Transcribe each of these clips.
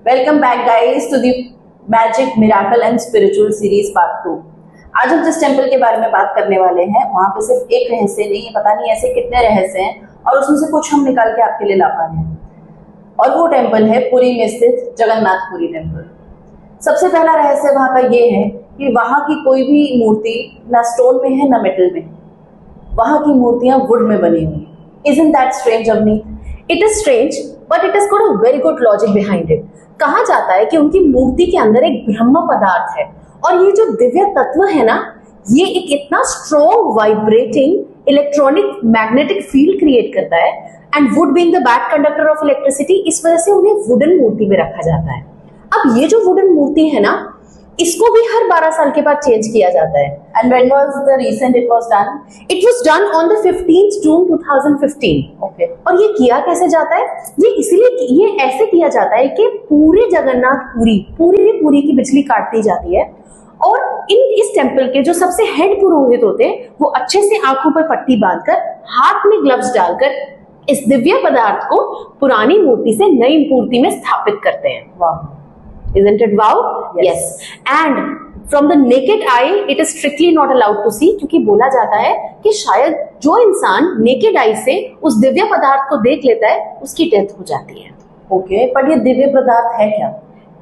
Welcome back guys to the magic miracle and spiritual series part 2। आज हम जिस temple के बारे में बात करने वाले हैं वहां पे सिर्फ एक रहस्य नहीं, पता नहीं ऐसे कितने रहस्य हैं और उसमें से कुछ हम निकाल के आपके लिए ला पाए हैं। और वो टेंपल है पुरी में स्थित जगन्नाथपुरी टेंपल। सबसे पहला रहस्य वहां का ये है कि वहां की कोई भी मूर्ति ना स्टोन में है ना मेटल में, वहां की मूर्तियां वुड में बनी हुई। Isn't that strange, Avneet? It is strange, but it has got a very good logic behind it. कहा जाता है कि उनकी मूर्ति के अंदर एक ब्रह्म पदार्थ है और ये जो दिव्य तत्व है ना, ये एक इतना strong vibrating electronic magnetic field create करता है and would being the back conductor of electricity, इस वजह से उन्हें वुडन मूर्ति में रखा जाता है। अब ये जो वुडन मूर्ति है ना, इसको भी हर 12 साल के बाद चेंज किया जाता है। And when was the recent it was done? It was done on the 15th June 2015. Okay. और ये किया कैसे जाता है? ये इसीलिए ये ऐसे किया जाता है कि पूरे जगन्नाथपुरी पूरी की बिजली काट दी जाती है और इस टेंपल के जो सबसे हेड पुरोहित होते हैं वो अच्छे से आंखों पर पट्टी बांधकर हाथ में ग्लव्स डालकर इस दिव्य पदार्थ को पुरानी मूर्ति से नई मूर्ति में स्थापित करते हैं। Wow. Isn't it wow? Yes. And from the naked eye, it is strictly not allowed to see, क्योंकि बोला जाता है कि शायद जो इंसान naked eye से उस दिव्य पदार्थ को देख लेता है उसकी डेथ हो जाती है। Okay, पर ये दिव्य पदार्थ है क्या?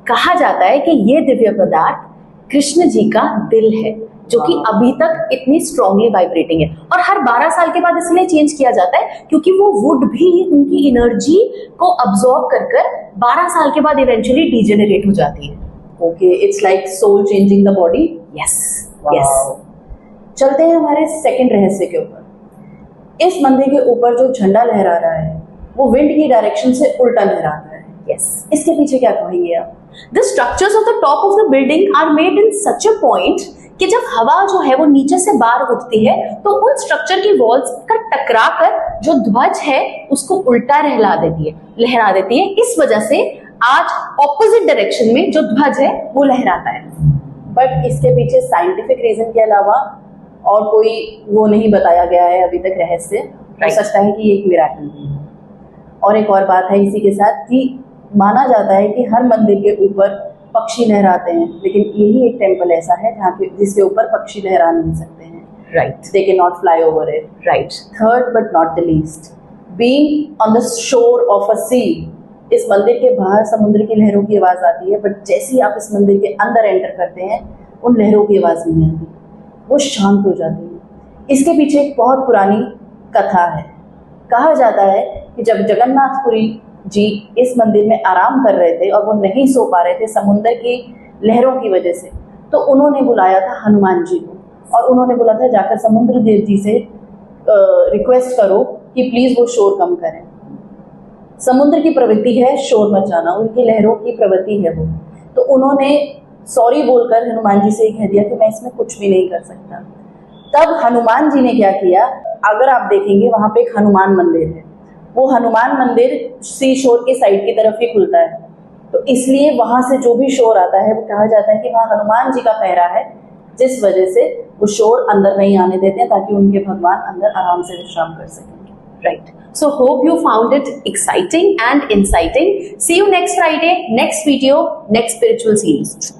कहा जाता है कि ये दिव्य पदार्थ कृष्ण जी का दिल है, जो कि अभी तक इतनी स्ट्रांगली वाइब्रेटिंग है और हर 12 साल के बाद इसलिए चेंज किया जाता है क्योंकि वो वुड भी उनकी एनर्जी को अब्सॉर्ब कर 12 साल के बाद इवेंचुअली डीजेनरेट हो जाती है। Okay, it's like soul changing the body. Yes yes. चलते हैं हमारे सेकंड रहस्य के ऊपर। इस मंदिर के ऊपर जो झंडा लहरा रहा है वो विंड की डायरेक्शन से उल्टा लहरा रहा है। यस। इसके पीछे क्या कहेंगे आप? The structures of the top of the building are made in such a point कि जब हवा जो है वो नीचे से बाहर उठती है तो उन स्ट्रक्चर की वॉल्स का टकरा कर जो ध्वज है उसको उल्टा लहरा देती है। इस वजह से आज ऑपोजिट डायरेक्शन में जो ध्वज है वो लहराता है। बट इसके पीछे साइंटिफिक रीजन के अलावा और कोई वो नहीं बताया गया है अभी तक रहस्य। हो सकता है कि ये एक मिराकल भी है। और एक और बात है इसी के साथ कि माना जाता है कि हर मंदिर के ऊपर पक्षी लहराते हैं, लेकिन यही एक टेंपल ऐसा है जहाँ के जिसके ऊपर पक्षी लहरा नहीं सकते हैं। Right. They can not fly over it. Right. Third but not the least, being on the shore of a sea, इस मंदिर के बाहर समुद्र की लहरों की आवाज आती है, बट जैसे ही आप इस मंदिर के अंदर एंटर करते हैं उन लहरों की आवाज नहीं आती, वो शांत हो जाती है। इसके पीछे एक बहुत पुरानी कथा है। कहा जाता है कि जब जगन्नाथपुरी जी इस मंदिर में आराम कर रहे थे और वो नहीं सो पा रहे थे समुद्र की लहरों की वजह से, तो उन्होंने बुलाया था हनुमान जी को और उन्होंने बोला था जाकर समुद्र देव जी से रिक्वेस्ट करो कि प्लीज वो शोर कम करें। समुद्र की प्रवृत्ति है शोर मचाना, उनकी लहरों की प्रवृत्ति है वो। तो उन्होंने सॉरी बोलकर हनुमान जी से कह दिया कि मैं इसमें कुछ भी नहीं कर सकता। तब हनुमान जी ने क्या किया, अगर आप देखेंगे वहां पे एक हनुमान मंदिर है, वो हनुमान मंदिर सी शोर के साइड की तरफ ही खुलता है, तो इसलिए वहां से जो भी शोर आता है वो कहा जाता है कि वहां हनुमान जी का पहरा है, जिस वजह से वो शोर अंदर नहीं आने देते हैं ताकि उनके भगवान अंदर आराम से विश्राम कर सकें। Right. So hope you found it exciting and inciting. See you next Friday, next video, next spiritual series.